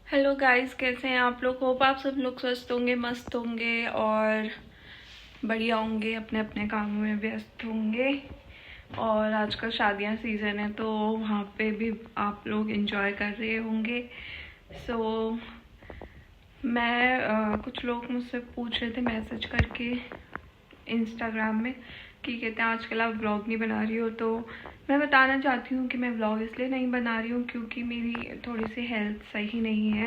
Hello guys, कैसे हैं आप लोग। होप आप सब लोग स्वस्थ होंगे, मस्त होंगे और बढ़िया होंगे, अपने अपने कामों में व्यस्त होंगे। और आजकल शादियां सीज़न है तो वहाँ पे भी आप लोग एंजॉय कर रहे होंगे। सो कुछ लोग मुझसे पूछ रहे थे मैसेज करके इंस्टाग्राम में कि कहते हैं आजकल आप व्लॉग नहीं बना रही हो। तो मैं बताना चाहती हूँ कि मैं व्लॉग इसलिए नहीं बना रही हूँ क्योंकि मेरी थोड़ी सी हेल्थ सही नहीं है।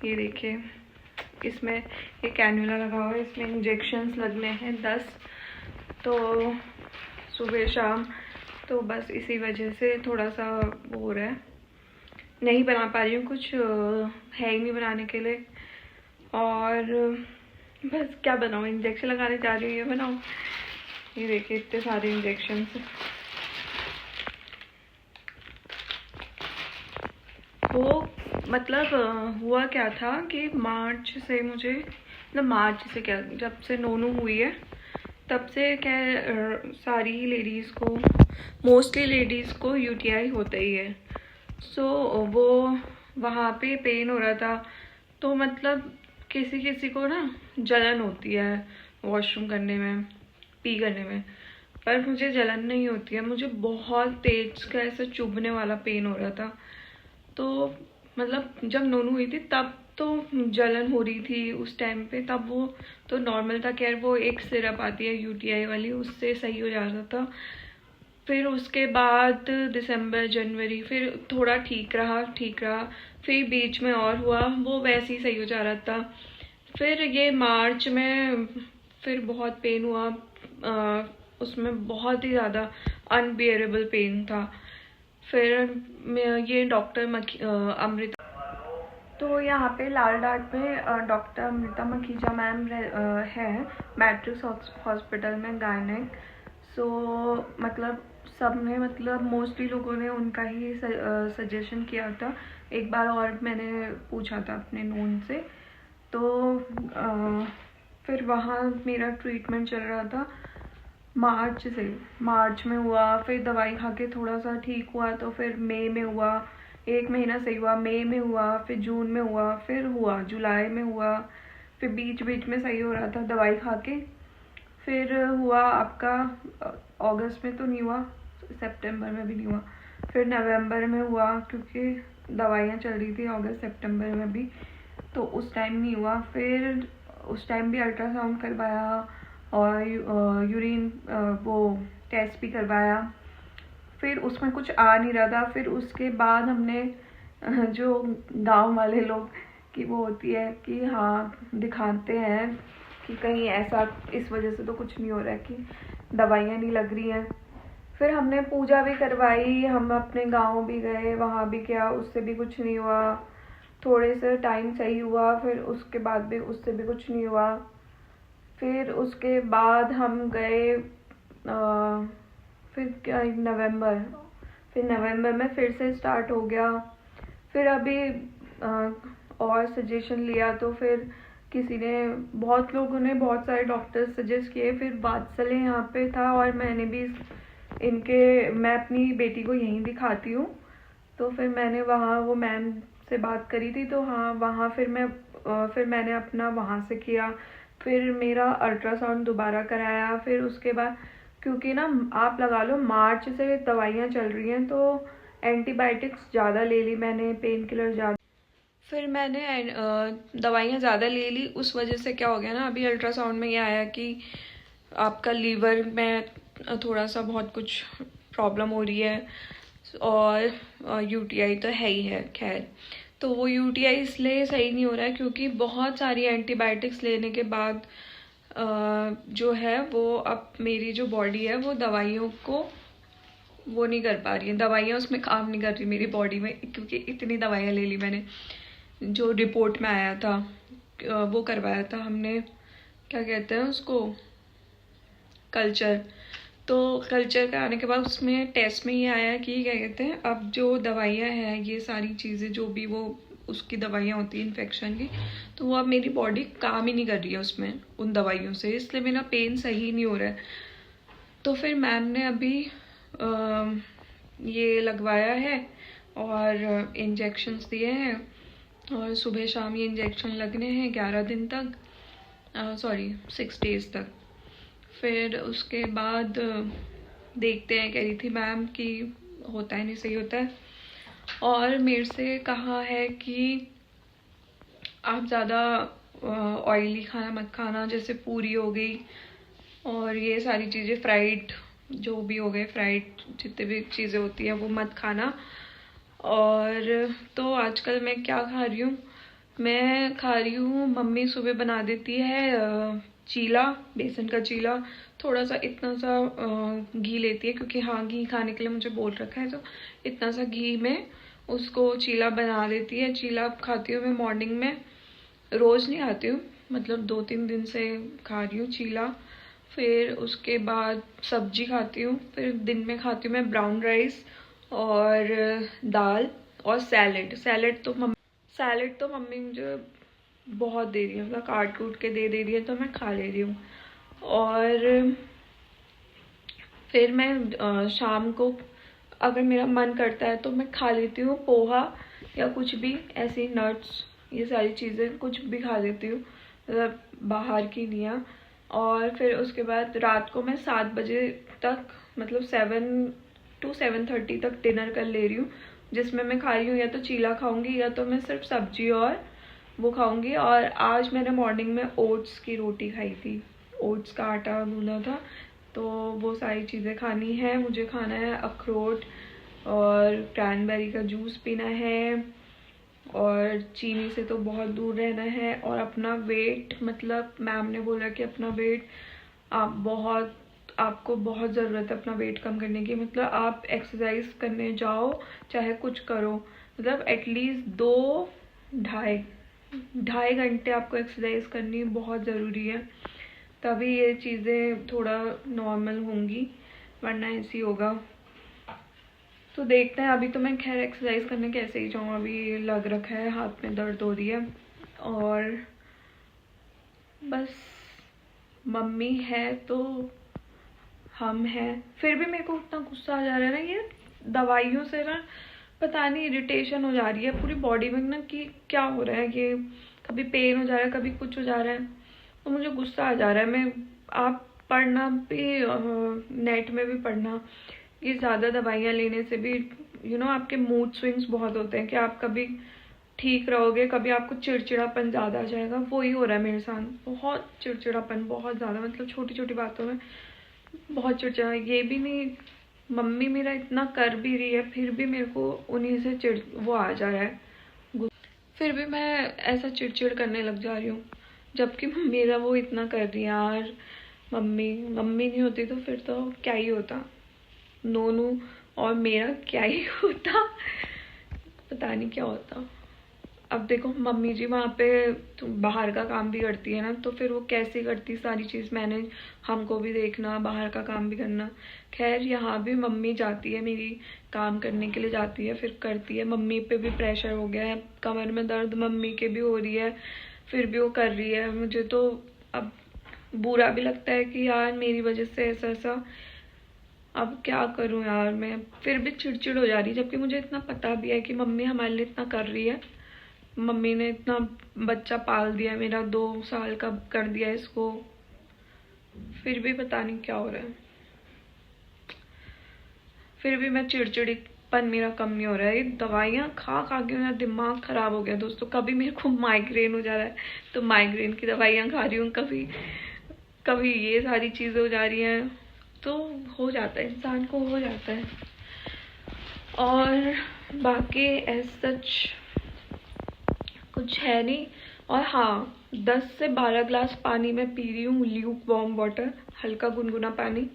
ये देखिए, इसमें एक कैन्यूला लगा हुआ है, इसमें इंजेक्शन्स लगने हैं 10, तो सुबह शाम। तो बस इसी वजह से थोड़ा सा वो हो रहा है, नहीं बना पा रही हूँ, कुछ है ही नहीं बनाने के लिए। और बस क्या बनाऊँ, इंजेक्शन लगाने जा रही हूँ, ये बनाऊँ। ये देखिए इतने सारे इंजेक्शन। वो मतलब हुआ क्या था कि मार्च से मुझे, मतलब मार्च से क्या, जब से नोनू हुई है तब से क्या सारी लेडीज़ को, मोस्टली लेडीज़ को यूटीआई होता ही है। सो वो वहाँ पे पेन हो रहा था, तो मतलब किसी किसी को ना जलन होती है वॉशरूम करने में, पी करने में, पर मुझे जलन नहीं होती है। मुझे बहुत तेज का ऐसा चुभने वाला पेन हो रहा था। तो मतलब जब नोनू हुई थी तब तो जलन हो रही थी उस टाइम पे, तब वो तो नॉर्मल था। खैर वो एक सिरप आती है यूटीआई वाली, उससे सही हो जाता था। फिर उसके बाद दिसंबर जनवरी फिर थोड़ा ठीक रहा, फिर बीच में और हुआ, वो वैसे ही सही हो जा रहा था। फिर ये मार्च में फिर बहुत पेन हुआ, उसमें बहुत ही ज़्यादा अनबियरेबल पेन था। फिर ये डॉक्टर अमृता, तो यहाँ पे लाल डाट में डॉक्टर अमृता मखीजा मैम है, मैट्रिक्स हॉस्पिटल में गायनेक। सो मतलब सब ने, मतलब मोस्टली लोगों ने उनका ही सजेशन किया था। एक बार और मैंने पूछा था अपने नोन से, तो फिर वहाँ मेरा ट्रीटमेंट चल रहा था मार्च से। मार्च में हुआ, फिर दवाई खा के थोड़ा सा ठीक हुआ, तो फिर मई में हुआ, एक महीना सही हुआ, मई में हुआ, फिर जून में हुआ, फिर हुआ जुलाई में हुआ, फिर बीच बीच में सही हो रहा था दवाई खा के। फिर हुआ आपका अगस्त में तो नहीं हुआ, सितंबर में भी नहीं हुआ, फिर नवंबर में हुआ क्योंकि दवाइयाँ चल रही थी अगस्त सितंबर में भी, तो उस टाइम नहीं हुआ। फिर उस टाइम भी अल्ट्रासाउंड करवाया और यूरिन वो टेस्ट भी करवाया, फिर उसमें कुछ आ नहीं रहा था। फिर उसके बाद हमने जो गांव वाले लोग की वो होती है कि हाँ दिखाते हैं कि कहीं ऐसा इस वजह से तो कुछ नहीं हो रहा है कि दवाइयाँ नहीं लग रही हैं। फिर हमने पूजा भी करवाई, हम अपने गांव भी गए, वहाँ भी किया, उससे भी कुछ नहीं हुआ। थोड़े से टाइम सही हुआ, फिर उसके बाद भी उससे भी कुछ नहीं हुआ। फिर उसके बाद हम गए फिर क्या, नवंबर, फिर नवंबर में फिर से स्टार्ट हो गया। फिर अभी और सजेशन लिया, तो फिर किसी ने, बहुत लोगों ने, बहुत सारे डॉक्टर्स सजेस्ट किए। फिर वात्सल्य यहाँ पे था और मैंने भी मैं अपनी बेटी को यहीं दिखाती हूँ, तो फिर मैंने वहाँ वो मैम से बात करी थी, तो हाँ वहाँ फिर मैंने अपना वहाँ से किया। फिर मेरा अल्ट्रासाउंड दोबारा कराया। फिर उसके बाद क्योंकि ना आप लगा लो मार्च से दवाइयाँ चल रही हैं, तो एंटीबायोटिक्स ज़्यादा ले ली मैंने, पेन किलर ज़्यादा, फिर मैंने दवाइयाँ ज़्यादा ले ली। उस वजह से क्या हो गया ना, अभी अल्ट्रासाउंड में ये आया कि आपका लीवर में थोड़ा सा बहुत कुछ प्रॉब्लम हो रही है, और यूटीआई तो है ही है। खैर, तो वो यूटीआई इसलिए सही नहीं हो रहा है क्योंकि बहुत सारी एंटीबायोटिक्स लेने के बाद जो है वो, अब मेरी जो बॉडी है वो दवाइयों को वो नहीं कर पा रही है, दवाइयाँ उसमें काम नहीं कर रही मेरी बॉडी में, क्योंकि इतनी दवाइयाँ ले ली मैंने। जो रिपोर्ट में आया था वो करवाया था हमने, क्या कहते हैं उसको, कल्चर। तो कल्चर कराने के बाद उसमें टेस्ट में ये आया कि क्या कहते हैं, अब जो दवाइयाँ हैं, ये सारी चीज़ें जो भी वो उसकी दवाइयाँ होती हैं इन्फेक्शन की, तो वो अब मेरी बॉडी काम ही नहीं कर रही है उसमें उन दवाइयों से, इसलिए मेरा पेन सही नहीं हो रहा है। तो फिर मैम ने अभी ये लगवाया है और इंजेक्शन्स दिए हैं, और सुबह शाम ये इंजेक्शन लगने हैं 11 दिन तक, सॉरी 6 डेज़ तक। फिर उसके बाद देखते हैं, कह रही थी मैम कि होता है नहीं सही होता है। और मेरे से कहा है कि आप ज़्यादा ऑयली खाना मत खाना, जैसे पूरी हो गई और ये सारी चीज़ें, फ्राइड जो भी हो गए, फ्राइड जितने भी चीज़ें होती हैं वो मत खाना। और तो आजकल मैं क्या खा रही हूँ, मैं खा रही हूँ, मम्मी सुबह बना देती है चीला, बेसन का चीला। थोड़ा सा इतना सा घी लेती है, क्योंकि हाँ घी खाने के लिए मुझे बोल रखा है, तो इतना सा घी में उसको चीला बना देती है। चीला खाती हूँ मैं मॉर्निंग में, रोज़ नहीं खाती हूँ, मतलब 2-3 दिन से खा रही हूँ चीला। फिर उसके बाद सब्जी खाती हूँ, फिर दिन में खाती हूँ मैं ब्राउन राइस और दाल और सैलेड तो मम्मी मुझे बहुत दे रही है, मतलब काट कूट के दे रही है, तो मैं खा ले रही हूँ। और फिर मैं शाम को अगर मेरा मन करता है तो मैं खा लेती हूँ पोहा या कुछ भी ऐसी नट्स, ये सारी चीज़ें कुछ भी खा लेती हूँ, मतलब बाहर की नहीं है। और फिर उसके बाद रात को मैं 7 बजे तक, मतलब 7 to 7:30 तक डिनर कर ले रही हूँ, जिसमें मैं खा रही हूँ या तो चीला खाऊंगी या तो मैं सिर्फ सब्जी और वो खाऊंगी। और आज मैंने मॉर्निंग में ओट्स की रोटी खाई थी, ओट्स का आटा गूंदा था, तो वो सारी चीज़ें खानी है मुझे। खाना है अखरोट और क्रैनबेरी का जूस पीना है, और चीनी से तो बहुत दूर रहना है। और अपना वेट, मतलब मैम ने बोला कि अपना वेट आपको बहुत ज़रूरत है अपना वेट कम करने की, मतलब आप एक्सरसाइज करने जाओ चाहे कुछ करो, मतलब एटलीस्ट 2-2.5 घंटे आपको एक्सरसाइज करनी बहुत ज़रूरी है, तभी ये चीज़ें थोड़ा नॉर्मल होंगी, वरना ऐसी होगा। तो देखते हैं, अभी तो मैं खैर एक्सरसाइज करने कैसे ही जाऊँ, अभी लग रखा है, हाथ में दर्द हो रही है। और बस मम्मी है तो हम हैं। फिर भी मेरे को उतना गुस्सा आ जा रहा है ना, ये दवाइयों से ना पता नहीं इरिटेशन हो जा रही है पूरी बॉडी में ना, कि क्या हो रहा है, ये कभी पेन हो जा रहा है, कभी कुछ हो जा रहा है, तो मुझे गुस्सा आ जा रहा है। मैं आप पढ़ना भी, नेट में भी पढ़ना, ये ज़्यादा दवाइयाँ लेने से भी आपके मूड स्विंग्स बहुत होते हैं, कि आप कभी ठीक रहोगे, कभी आपको चिड़चिड़ापन ज़्यादा आ जाएगा। वही हो रहा है मेरे साथ, बहुत चिड़चिड़ापन, बहुत ज़्यादा, मतलब छोटी छोटी बातों में बहुत चिड़चिड़ा। ये भी नहीं, मम्मी मेरा इतना कर भी रही है, फिर भी मेरे को उन्हीं से चिड़ वो आ जा रहा है, फिर भी मैं ऐसा चिड़चिड़ करने लग जा रही हूँ, जबकि मेरा वो इतना कर रही है यार। मम्मी नहीं होती तो फिर तो क्या ही होता, नोनू और मेरा क्या ही होता, पता नहीं क्या होता। अब देखो मम्मी जी वहाँ पे तो बाहर का काम भी करती है ना, तो फिर वो कैसे करती सारी चीज़ मैनेज, हमको भी देखना, बाहर का काम भी करना। खैर यहाँ भी मम्मी जाती है मेरी, काम करने के लिए जाती है, फिर करती है। मम्मी पे भी प्रेशर हो गया है, कमर में दर्द मम्मी के भी हो रही है, फिर भी वो कर रही है। मुझे तो अब बुरा भी लगता है कि यार मेरी वजह से ऐसा, अब क्या करूं यार मैं, फिर भी चिड़चिड़ हो जा रही है, जबकि मुझे इतना पता भी है कि मम्मी हमारे लिए इतना कर रही है। मम्मी ने इतना बच्चा पाल दिया मेरा, 2 साल का कर दिया इसको, फिर भी पता नहीं क्या हो रहा है, फिर भी मैं चिड़चिड़ीपन मेरा कम नहीं हो रहा है। ये दवाइयाँ खा खा के मेरा दिमाग खराब हो गया दोस्तों। कभी मेरे को माइग्रेन हो जा रहा है तो माइग्रेन की दवाइयाँ खा रही हूँ, कभी कभी ये सारी चीज़ें हो जा रही हैं, तो हो जाता है, इंसान को हो जाता है। और बाकी एज सच कुछ है नहीं। और हाँ, 10 से 12 ग्लास पानी मैं पी रही हूँ, ल्यूक वार्म वाटर, हल्का गुनगुना पानी,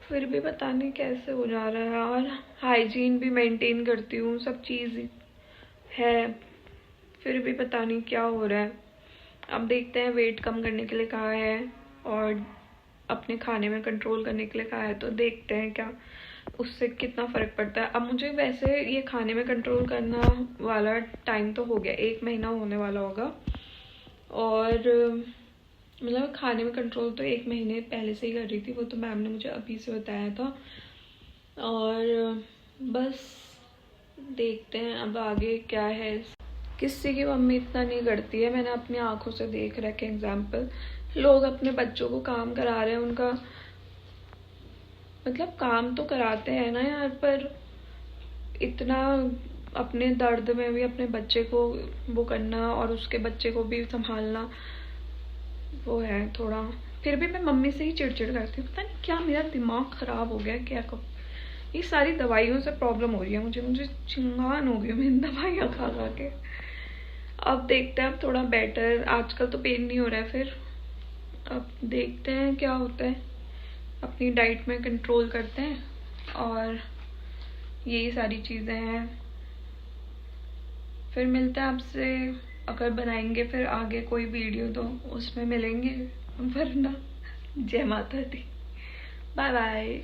फिर भी पता नहीं कैसे हो जा रहा है। और हाइजीन भी मेंटेन करती हूँ, सब चीज़ है, फिर भी पता नहीं क्या हो रहा है। अब देखते हैं, वेट कम करने के लिए कहा है और अपने खाने में कंट्रोल करने के लिए कहा है, तो देखते हैं क्या उससे कितना फ़र्क पड़ता है। अब मुझे वैसे ये खाने में कंट्रोल करना वाला टाइम तो हो गया, 1 महीना होने वाला होगा, और मतलब खाने में कंट्रोल तो 1 महीने पहले से ही कर रही थी, वो तो मैम ने मुझे अभी से बताया था। और बस देखते हैं अब आगे क्या है। किसी की मम्मी इतना नहीं करती है, मैंने अपनी आंखों से देख रखे एग्जाम्पल। लोग अपने बच्चों को काम करा रहे हैं, उनका मतलब काम तो कराते हैं ना यार, पर इतना अपने दर्द में भी अपने बच्चे को वो करना और उसके बच्चे को भी संभालना, वो है थोड़ा। फिर भी मैं मम्मी से ही चिड़चिड़ करती हूँ, पता नहीं क्या मेरा दिमाग खराब हो गया क्या कब। ये सारी दवाइयों से प्रॉब्लम हो रही है मुझे चिंगान हो गई मैं दवाइयाँ खा खा के। अब देखते हैं, अब थोड़ा बेटर, आजकल तो पेन नहीं हो रहा है। फिर अब देखते हैं क्या होता है, अपनी डाइट में कंट्रोल करते हैं और यही सारी चीज़ें हैं। फिर मिलते हैं आपसे, अगर बनाएंगे फिर आगे कोई वीडियो तो उसमें मिलेंगे, वरना जय माता दी, बाय बाय।